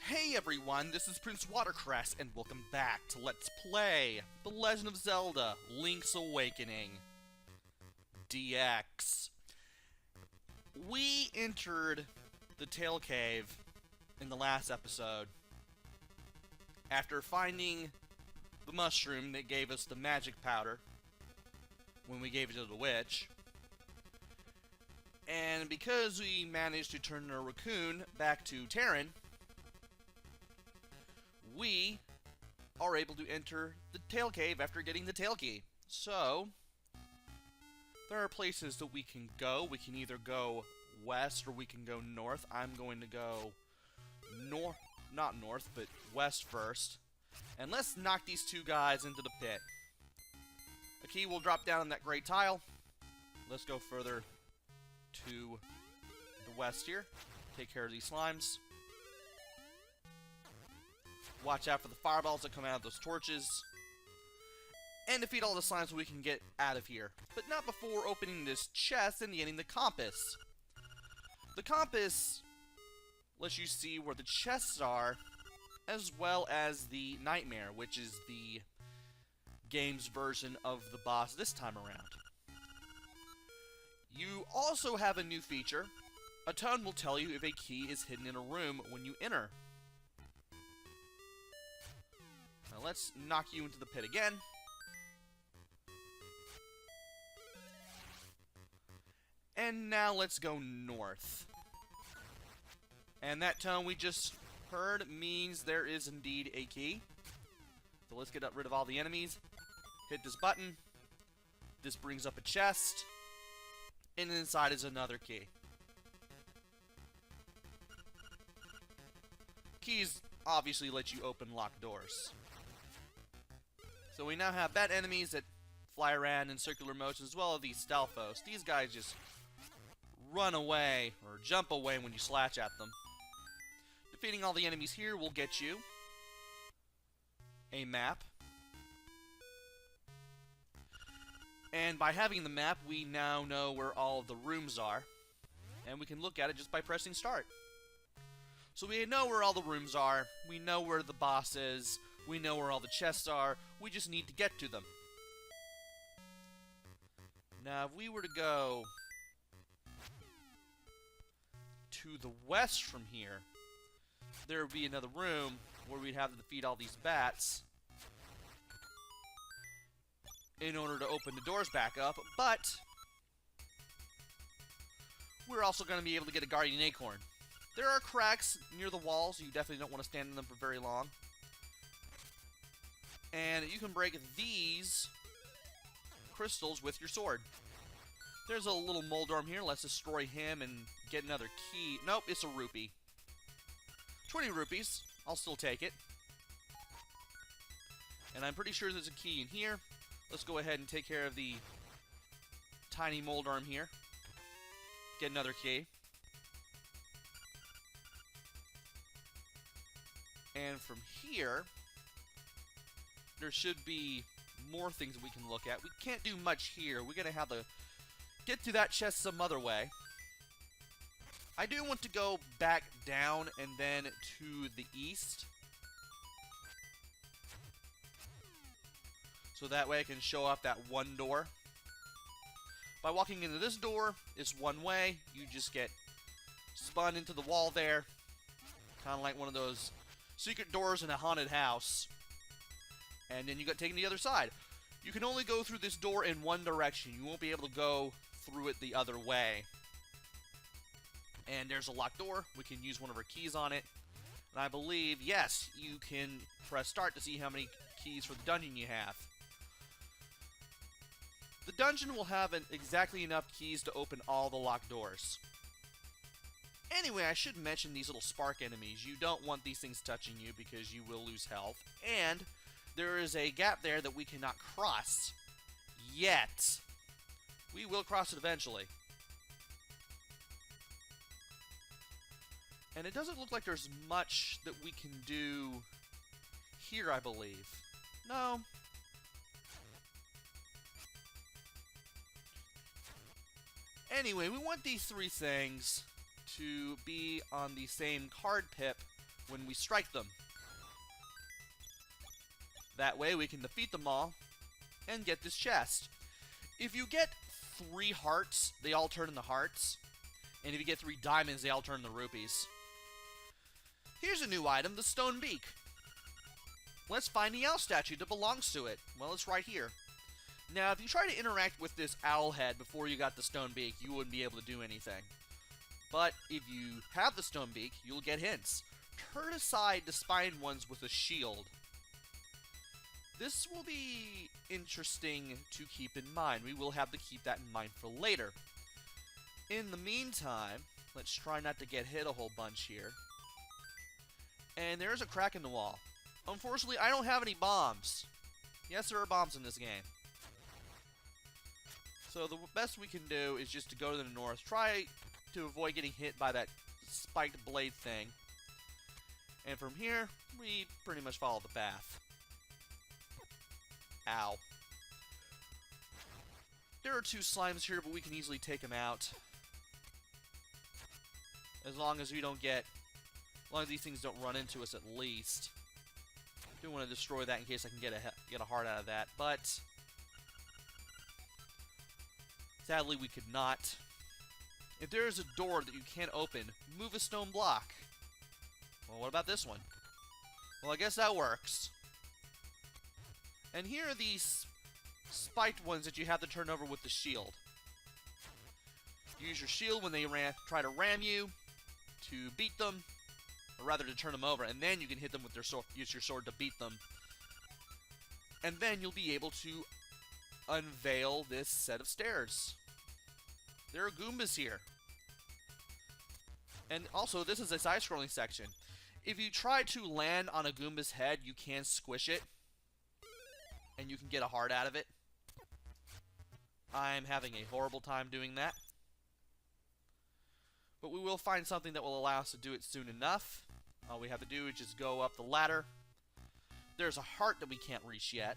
Hey everyone, this is PrinceWatercress, and welcome back to Let's Play The Legend of Zelda Link's Awakening DX. We entered the Tail Cave in the last episode after finding the mushroom that gave us the magic powder when we gave it to the witch. And because we managed to turn our raccoon back to Terran, we are able to enter the Tail Cave after getting the Tail Key. So, there are places that we can go. We can either go west or we can go north. I'm going to go not north, but west first. And let's knock these two guys into the pit. A key will drop down on that gray tile. Let's go further to the west here. Take care of these slimes. Watch out for the fireballs that come out of those torches. And defeat all the slimes so we can get out of here. But not before opening this chest and getting the compass. The compass lets you see where the chests are, as well as the nightmare, which is the game's version of the boss this time around. You also have a new feature. A tone will tell you if a key is hidden in a room when you enter. Now let's knock you into the pit again. And now let's go north. And that tone we just heard means there is indeed a key. So let's get rid of all the enemies. Hit this button. This brings up a chest. And inside is another key. Keys obviously let you open locked doors. So we now have bad enemies that fly around in circular motion, as well as these Stalfos. These guys just run away, or jump away when you slash at them. Defeating all the enemies here will get you a map. And by having the map, we now know where all of the rooms are. And we can look at it just by pressing start. So we know where all the rooms are, we know where the boss is, we know where all the chests are, we just need to get to them. Now, if we were to go to the west from here, there would be another room where we'd have to defeat all these bats in order to open the doors back up, but we're also going to be able to get a Guardian Acorn. There are cracks near the walls, so you definitely don't want to stand in them for very long. And you can break these crystals with your sword. There's a little Moldorm here. Let's destroy him and get another key. Nope, it's a rupee. 20 rupees. I'll still take it. And I'm pretty sure there's a key in here. Let's go ahead and take care of the tiny Moldorm here. Get another key. And from here, there should be more things that we can look at. We can't do much here. We're going to have to get to that chest some other way. I do want to go back down and then to the east. So that way I can show off that one door. By walking into this door, it's one way. You just get spun into the wall there. Kind of like one of those secret doors in a haunted house. And then you got taken to the other side. You can only go through this door in one direction. You won't be able to go through it the other way. And there's a locked door. We can use one of our keys on it. And I believe, yes, you can press start to see how many keys for the dungeon you have. The dungeon will have exactly enough keys to open all the locked doors. Anyway, I should mention these little spark enemies. You don't want these things touching you because you will lose health. And there is a gap there that we cannot cross yet. We will cross it eventually. And it doesn't look like there's much that we can do here, I believe. No. Anyway, we want these three things to be on the same card pip when we strike them. That way we can defeat them all and get this chest. If you get 3 hearts, they all turn into hearts. And if you get 3 diamonds, they all turn into rupees. Here's a new item, the stone beak. Let's find the owl statue that belongs to it. Well, it's right here. Now, if you try to interact with this owl head before you got the stone beak, you wouldn't be able to do anything. But if you have the stone beak, you'll get hints. Turn aside the spine ones with a shield. This will be interesting to keep in mind. We will have to keep that in mind for later. In the meantime, let's try not to get hit a whole bunch here. And there's a crack in the wall. Unfortunately, I don't have any bombs. Yes, there are bombs in this game. So the best we can do is just to go to the north. Try to avoid getting hit by that spiked blade thing. And from here, we pretty much follow the path. Ow. There are 2 slimes here, but we can easily take them out. As long as we don't get... As long as these things don't run into us, at least. I do want to destroy that in case I can get a heart out of that, but... Sadly, we could not. If there is a door that you can't open, move a stone block. Well, what about this one? Well, I guess that works. And here are these spiked ones that you have to turn over with the shield. Use your shield when they try to ram you to beat them, or rather to turn them over, and then you can hit them with their sword. Use your sword to beat them. And then you'll be able to unveil this set of stairs. There are Goombas here. And also, this is a side-scrolling section. If you try to land on a Goomba's head, you can squish it. And you can get a heart out of it. I'm having a horrible time doing that. But we will find something that will allow us to do it soon enough. All we have to do is just go up the ladder. There's a heart that we can't reach yet.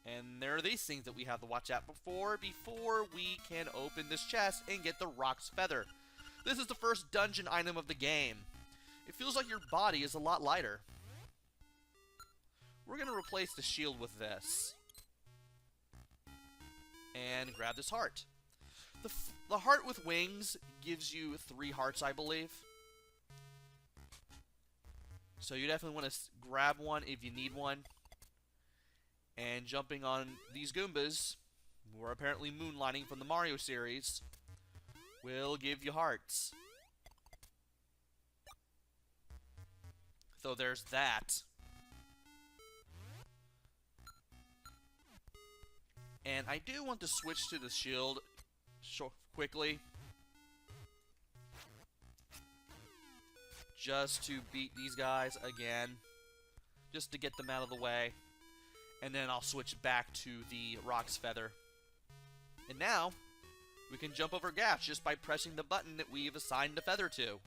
And there are these things that we have to watch out before we can open this chest and get the Rock's Feather. This is the first dungeon item of the game. It feels like your body is a lot lighter. We're going to replace the shield with this. And grab this heart. The heart with wings gives you 3 hearts, I believe. So you definitely want to grab one if you need one. And jumping on these Goombas, who are apparently moonlighting from the Mario series, will give you hearts. So there's that. And I do want to switch to the shield quickly. Just to beat these guys again. Just to get them out of the way. And then I'll switch back to the Rock's Feather. And now, we can jump over gaps just by pressing the button that we've assigned the feather to.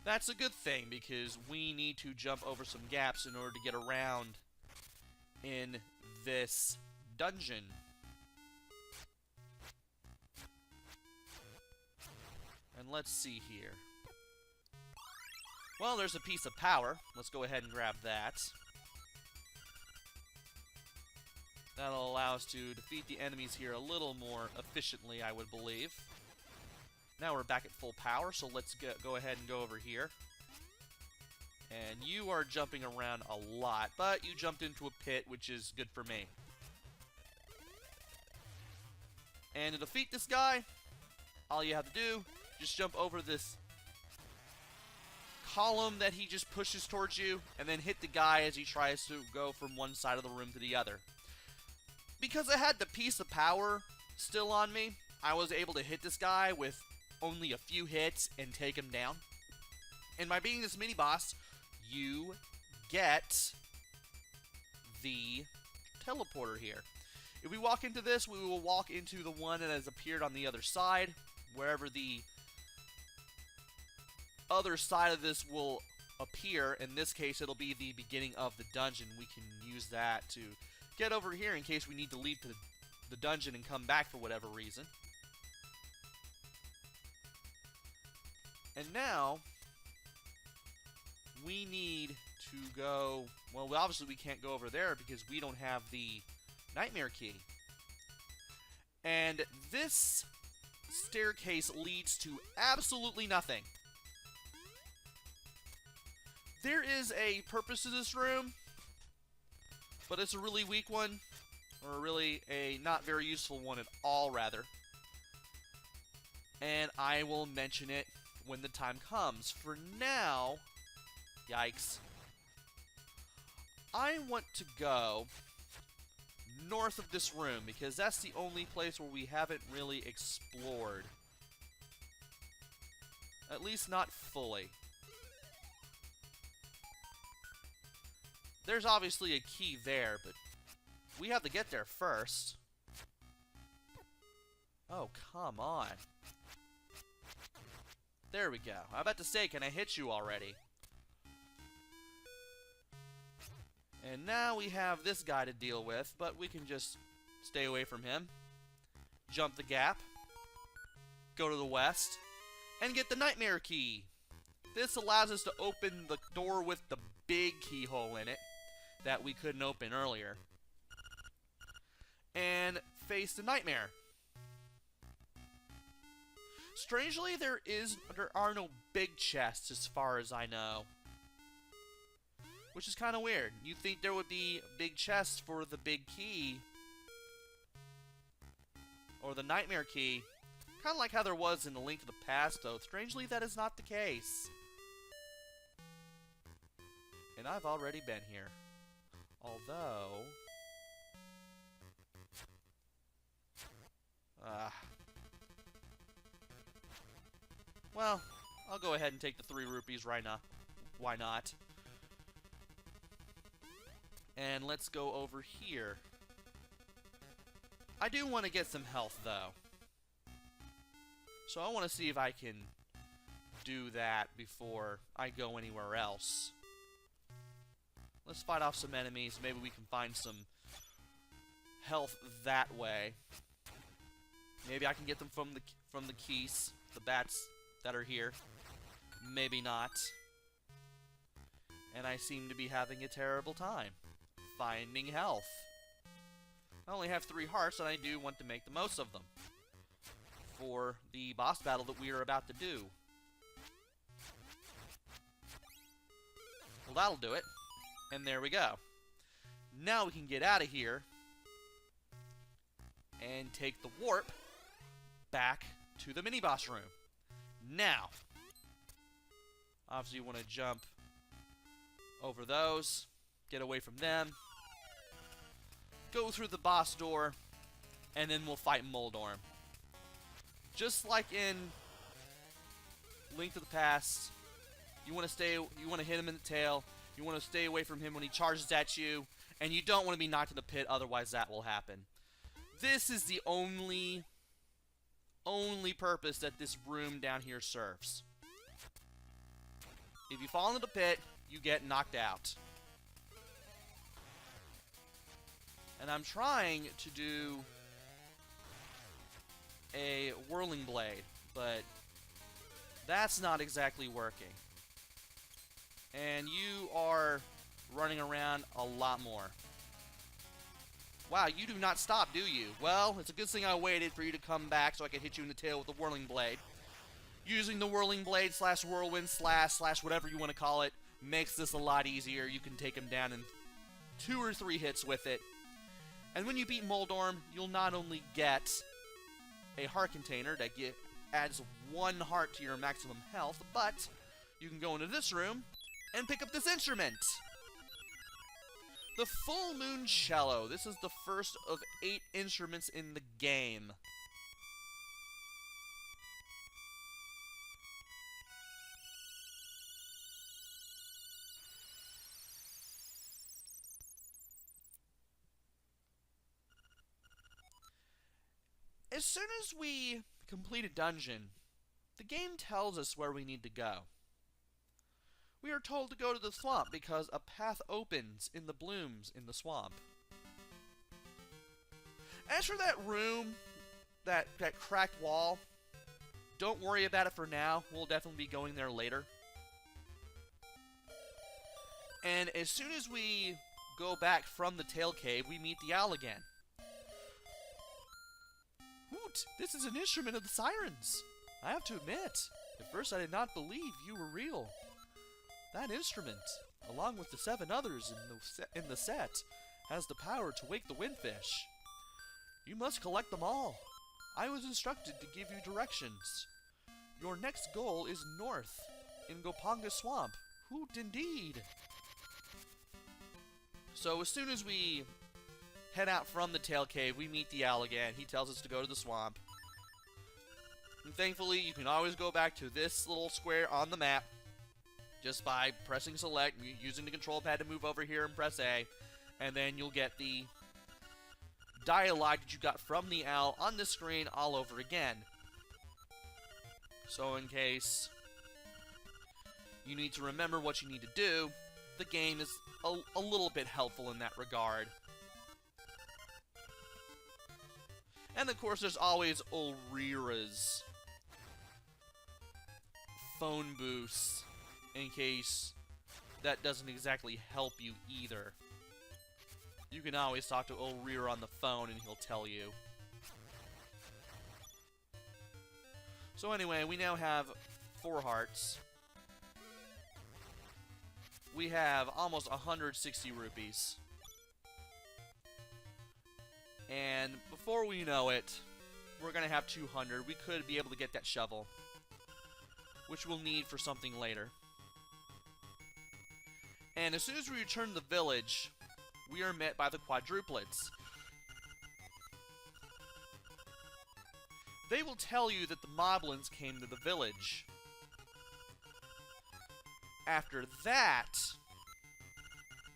That's a good thing, because we need to jump over some gaps in order to get around in this dungeon. And let's see here. Well, there's a piece of power. Let's go ahead and grab that. That'll allow us to defeat the enemies here a little more efficiently, I would believe. Now we're back at full power, so let's go ahead and go over here. And you are jumping around a lot, but you jumped into a pit, which is good for me. And to defeat this guy, all you have to do, just jump over this column that he just pushes towards you, and then hit the guy as he tries to go from one side of the room to the other. Because I had the piece of power still on me, I was able to hit this guy with only a few hits and take him down. And by beating this mini-boss, you get the teleporter here. If we walk into this, we will walk into the one that has appeared on the other side, wherever the other side of this will appear. In this case, it'll be the beginning of the dungeon. We can use that to get over here in case we need to leave the dungeon and come back for whatever reason. And now, we need to go... Well, obviously we can't go over there because we don't have the nightmare key. And this staircase leads to absolutely nothing. There is a purpose to this room, but it's a really weak one, or really a not very useful one at all, rather. And I will mention it when the time comes. For now, yikes, I want to go north of this room, because that's the only place where we haven't really explored. At least not fully. There's obviously a key there, but we have to get there first. Oh, come on. There we go. I'm about to say, can I hit you already? And now we have this guy to deal with, but we can just stay away from him. Jump the gap. Go to the west. And get the nightmare key. This allows us to open the door with the big keyhole in it that we couldn't open earlier. And face the nightmare. Strangely, there are no big chests as far as I know. Which is kind of weird. You'd think there would be big chests for the big key. Or the nightmare key. Kind of like how there was in A Link to the Past, though. Strangely, that is not the case. And I've already been here. Although... well, I'll go ahead and take the 3 rupees right now. Why not? And let's go over here. I do want to get some health, though. So I want to see if I can do that before I go anywhere else. Let's fight off some enemies. Maybe we can find some health that way. Maybe I can get them from the keys, the bats that are here. Maybe not. And I seem to be having a terrible time finding health. I only have 3 hearts, and I do want to make the most of them for the boss battle that we are about to do. Well, that'll do it. And there we go. Now we can get out of here and take the warp back to the mini-boss room. Now, obviously you want to jump over those, get away from them, go through the boss door, and then we'll fight Moldorm. Just like in Link to the Past, you want to hit him in the tail, you want to stay away from him when he charges at you, and you don't want to be knocked in the pit, otherwise that will happen. This is the only purpose that this room down here serves. If you fall into the pit, you get knocked out. And I'm trying to do a whirling blade, but that's not exactly working. And you are running around a lot more. Wow, you do not stop, do you? Well, it's a good thing I waited for you to come back so I could hit you in the tail with the whirling blade. Using the whirling blade slash whirlwind slash whatever you want to call it makes this a lot easier. You can take him down in 2 or 3 hits with it. And when you beat Moldorm, you'll not only get a heart container that adds 1 heart to your maximum health, but you can go into this room and pick up this instrument. The Full Moon Cello. This is the first of 8 instruments in the game. As soon as we complete a dungeon, the game tells us where we need to go. We are told to go to the swamp because a path opens in the blooms in the swamp. As for that room, that cracked wall, don't worry about it for now. We'll definitely be going there later. And as soon as we go back from the Tail Cave, we meet the owl again. Hoot! This is an instrument of the sirens. I have to admit, at first I did not believe you were real. That instrument, along with the 7 others in the set, has the power to wake the windfish. You must collect them all. I was instructed to give you directions. Your next goal is north, in Gopanga Swamp. Hoot indeed! So as soon as we head out from the Tail Cave, we meet the owl again. He tells us to go to the swamp. And thankfully, you can always go back to this little square on the map just by pressing select, using the control pad to move over here and press A, and then you'll get the dialogue that you got from the owl on the screen all over again. So in case you need to remember what you need to do, the game is a little bit helpful in that regard. And of course, there's always Ulrira's phone booths, in case that doesn't exactly help you either. You can always talk to Ulrira on the phone and he'll tell you. So anyway, we now have 4 hearts. We have almost 160 rupees. And before we know it, we're going to have 200. We could be able to get that shovel, which we'll need for something later. And as soon as we return to the village, we are met by the quadruplets. They will tell you that the moblins came to the village. After that,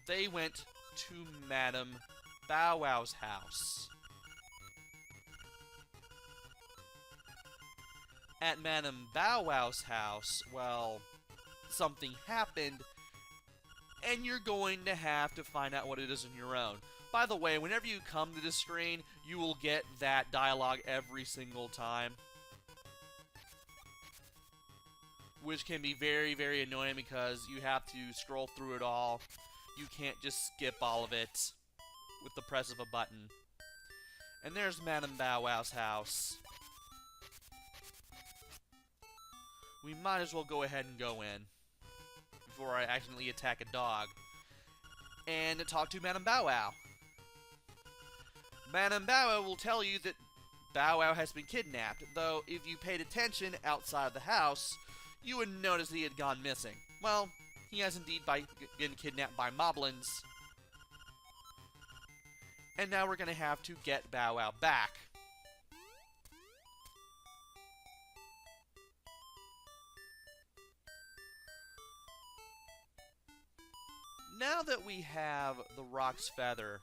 they went to Madame Bow Wow's house. At Madame Bow Wow's house, well, something happened, and you're going to have to find out what it is on your own. By the way, whenever you come to this screen, you will get that dialogue every single time, which can be very, very annoying because you have to scroll through it all. You can't just skip all of it with the press of a button. And there's Madame Bow Wow's house. We might as well go ahead and go in before I accidentally attack a dog and talk to Madame Bow Wow. Madame Bow Wow will tell you that Bow Wow has been kidnapped, though if you paid attention outside of the house, you would notice that he had gone missing. Well, he has indeed been kidnapped by moblins. And now we're going to have to get Bow Wow back. Now that we have the Rock's Feather,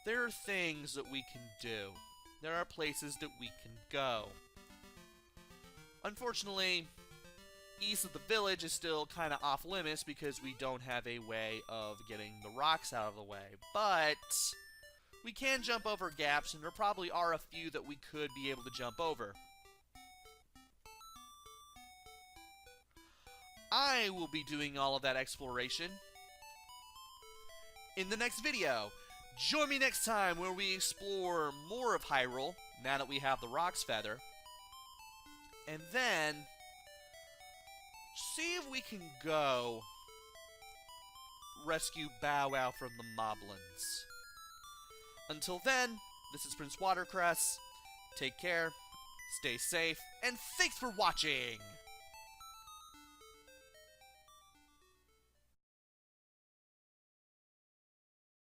there are things that we can do. There are places that we can go. Unfortunately, east of the village is still kind of off limits because we don't have a way of getting the rocks out of the way. But we can jump over gaps, and there probably are a few that we could be able to jump over. I will be doing all of that exploration in the next video. Join me next time where we explore more of Hyrule, now that we have the Rock's Feather. And then see if we can go rescue Bow Wow from the moblins. Until then, this is PrinceWatercress. Take care, stay safe, and thanks for watching!